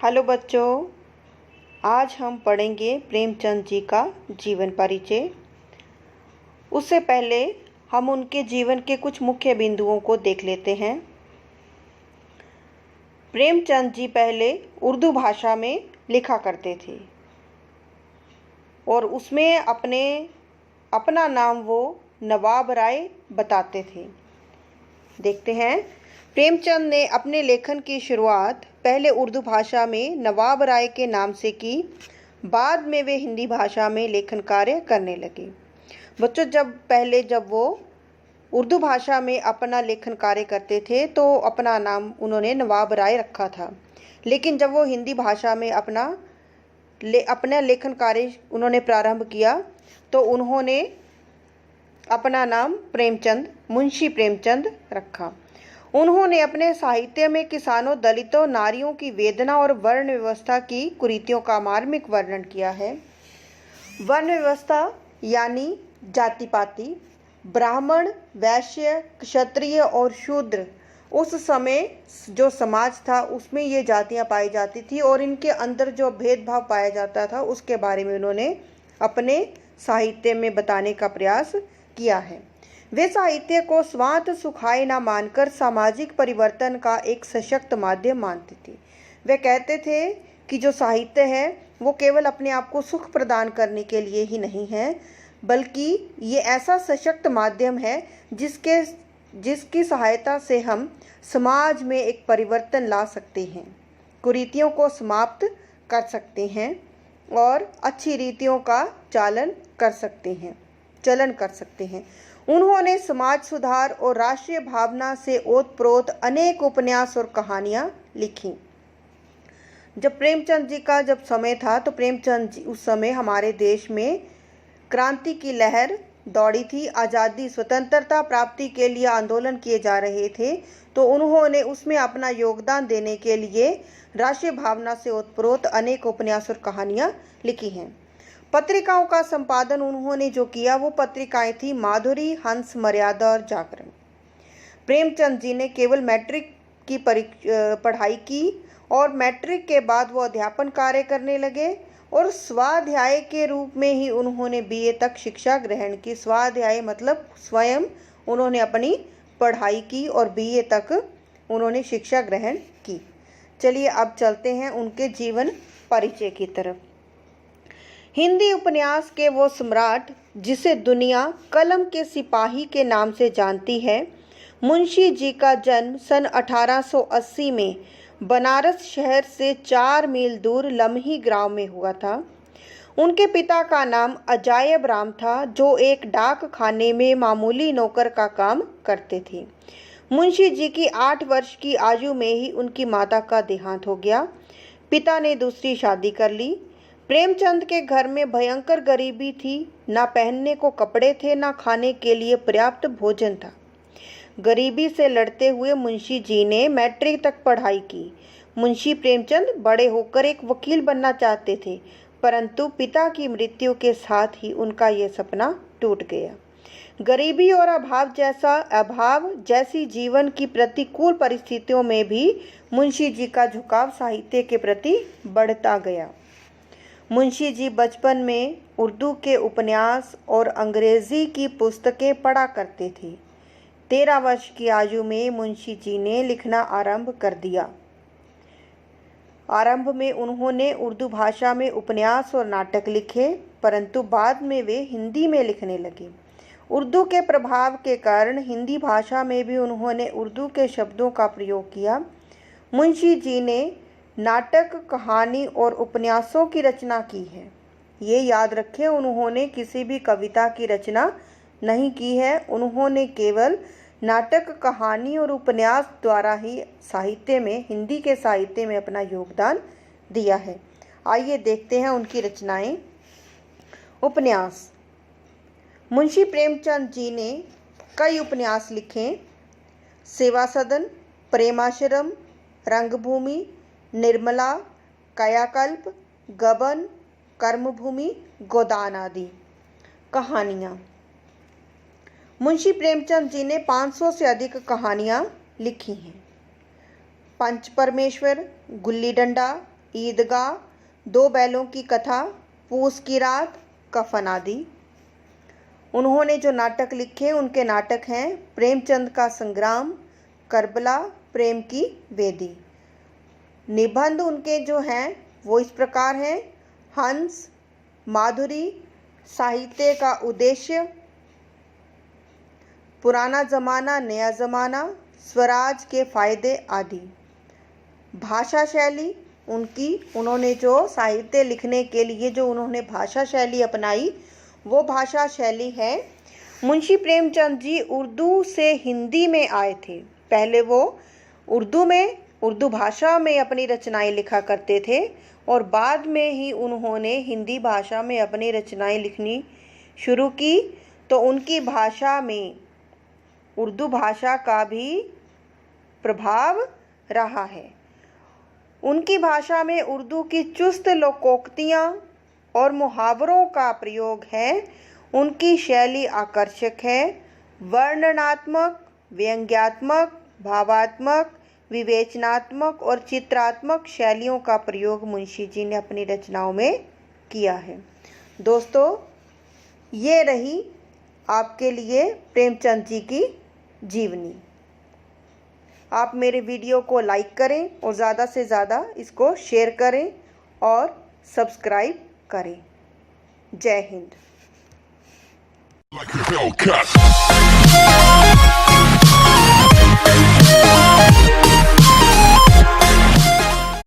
Hello बच्चों, आज हम पढ़ेंगे प्रेमचंद जी का जीवन परिचय। उससे पहले हम उनके जीवन के कुछ मुख्य बिंदुओं को देख लेते हैं। प्रेमचंद जी पहले उर्दू भाषा में लिखा करते थे और उसमें अपना नाम वो नवाब राय बताते थे। देखते हैं, प्रेमचंद ने अपने लेखन की शुरुआत पहले उर्दू भाषा में नवाब राय के नाम से की। बाद में वे हिंदी भाषा में लेखन कार्य करने लगे। बच्चों, जब वो उर्दू भाषा में अपना लेखन कार्य करते थे तो अपना नाम उन्होंने नवाब राय रखा था, लेकिन जब वो हिंदी भाषा में अपना लेखन कार्य उन्होंने प्रारंभ किया तो उन्होंने अपना नाम मुंशी प्रेमचंद रखा। उन्होंने अपने साहित्य में किसानों, दलितों, नारियों की वेदना और वर्ण व्यवस्था की कुरीतियों का मार्मिक वर्णन किया है। वर्ण व्यवस्था यानी जाति पाति, ब्राह्मण, वैश्य, क्षत्रिय और शूद्र, उस समय जो समाज था उसमें ये जातियां पाई जाती थी और इनके अंदर जो भेदभाव पाया जाता था उसके बारे में उन्होंने अपने साहित्य में बताने का प्रयास किया है। वे साहित्य को स्वार्थ सुखाए न मानकर सामाजिक परिवर्तन का एक सशक्त माध्यम मानते थे। वे कहते थे कि जो साहित्य है वो केवल अपने आप को सुख प्रदान करने के लिए ही नहीं है, बल्कि ये ऐसा सशक्त माध्यम है जिसकी सहायता से हम समाज में एक परिवर्तन ला सकते हैं, कुरीतियों को समाप्त कर सकते हैं और अच्छी रीतियों का चलन कर सकते हैं। उन्होंने समाज सुधार और राष्ट्रीय भावना से ओतप्रोत अनेक उपन्यास और कहानियां लिखी। जब प्रेमचंद जी का समय था तो प्रेमचंद जी उस समय हमारे देश में क्रांति की लहर दौड़ी थी। आज़ादी, स्वतंत्रता प्राप्ति के लिए आंदोलन किए जा रहे थे, तो उन्होंने उसमें अपना योगदान देने के लिए राष्ट्रीय भावना से ओतप्रोत अनेक उपन्यास और कहानियां लिखी हैं। पत्रिकाओं का संपादन उन्होंने जो किया वो पत्रिकाएं थी माधुरी, हंस, मर्यादा और जागरण। प्रेमचंद जी ने केवल मैट्रिक की पढ़ाई की और मैट्रिक के बाद वो अध्यापन कार्य करने लगे और स्वाध्याय के रूप में ही उन्होंने बीए तक शिक्षा ग्रहण की। स्वाध्याय मतलब स्वयं उन्होंने अपनी पढ़ाई की और बीए तक उन्होंने शिक्षा ग्रहण की। चलिए अब चलते हैं उनके जीवन परिचय की तरफ। हिंदी उपन्यास के वो सम्राट जिसे दुनिया कलम के सिपाही के नाम से जानती है, मुंशी जी का जन्म सन 1880 में बनारस शहर से 4 मील दूर लम्ही गांव में हुआ था। उनके पिता का नाम अजायब राम था, जो एक डाक खाने में मामूली नौकर का काम करते थे। मुंशी जी की 8 वर्ष की आयु में ही उनकी माता का देहांत हो गया। पिता ने दूसरी शादी कर ली। प्रेमचंद के घर में भयंकर गरीबी थी। ना पहनने को कपड़े थे, ना खाने के लिए पर्याप्त भोजन था। गरीबी से लड़ते हुए मुंशी जी ने मैट्रिक तक पढ़ाई की। मुंशी प्रेमचंद बड़े होकर एक वकील बनना चाहते थे, परंतु पिता की मृत्यु के साथ ही उनका यह सपना टूट गया। गरीबी और अभाव जैसी जीवन की प्रतिकूल परिस्थितियों में भी मुंशी जी का झुकाव साहित्य के प्रति बढ़ता गया। मुंशी जी बचपन में उर्दू के उपन्यास और अंग्रेजी की पुस्तकें पढ़ा करते थे। 13 वर्ष की आयु में मुंशी जी ने लिखना आरंभ कर दिया। आरंभ में उन्होंने उर्दू भाषा में उपन्यास और नाटक लिखे, परंतु बाद में वे हिंदी में लिखने लगे। उर्दू के प्रभाव के कारण हिंदी भाषा में भी उन्होंने उर्दू के शब्दों का प्रयोग किया। मुंशी जी ने नाटक, कहानी और उपन्यासों की रचना की है। ये याद रखें, उन्होंने किसी भी कविता की रचना नहीं की है। उन्होंने केवल नाटक, कहानी और उपन्यास द्वारा ही हिंदी के साहित्य में अपना योगदान दिया है। आइए देखते हैं उनकी रचनाएं। उपन्यास। मुंशी प्रेमचंद जी ने कई उपन्यास लिखे। सेवा सदन, प्रेमाश्रम, रंगभूमि, निर्मला, कायाकल्प, गबन, कर्मभूमि, गोदान आदि। कहानियाँ। मुंशी प्रेमचंद जी ने 500 से अधिक कहानियाँ लिखी हैं। पंच परमेश्वर, गुल्ली डंडा, ईदगाह, दो बैलों की कथा, पूस की रात, कफन आदि। उन्होंने जो नाटक लिखे उनके नाटक हैं प्रेमचंद का संग्राम, करबला, प्रेम की वेदी। निबंध उनके जो हैं वो इस प्रकार हैं: हंस, माधुरी, साहित्य का उद्देश्य, पुराना ज़माना नया ज़माना, स्वराज के फायदे आदि। भाषा शैली उन्होंने जो साहित्य लिखने के लिए जो उन्होंने भाषा शैली अपनाई वो भाषा शैली है। मुंशी प्रेमचंद जी उर्दू से हिंदी में आए थे। पहले वो उर्दू भाषा में अपनी रचनाएं लिखा करते थे और बाद में ही उन्होंने हिंदी भाषा में अपनी रचनाएं लिखनी शुरू की। तो उनकी भाषा में उर्दू भाषा का भी प्रभाव रहा है। उनकी भाषा में उर्दू की चुस्त लोकोक्तियाँ और मुहावरों का प्रयोग है। उनकी शैली आकर्षक है। वर्णनात्मक, व्यंग्यात्मक, भावात्मक, विवेचनात्मक और चित्रात्मक शैलियों का प्रयोग मुंशी जी ने अपनी रचनाओं में किया है। दोस्तों, ये रही आपके लिए प्रेमचंद जी की जीवनी। आप मेरे वीडियो को लाइक करें और ज़्यादा से ज़्यादा इसको शेयर करें और सब्सक्राइब करें। जय हिंद।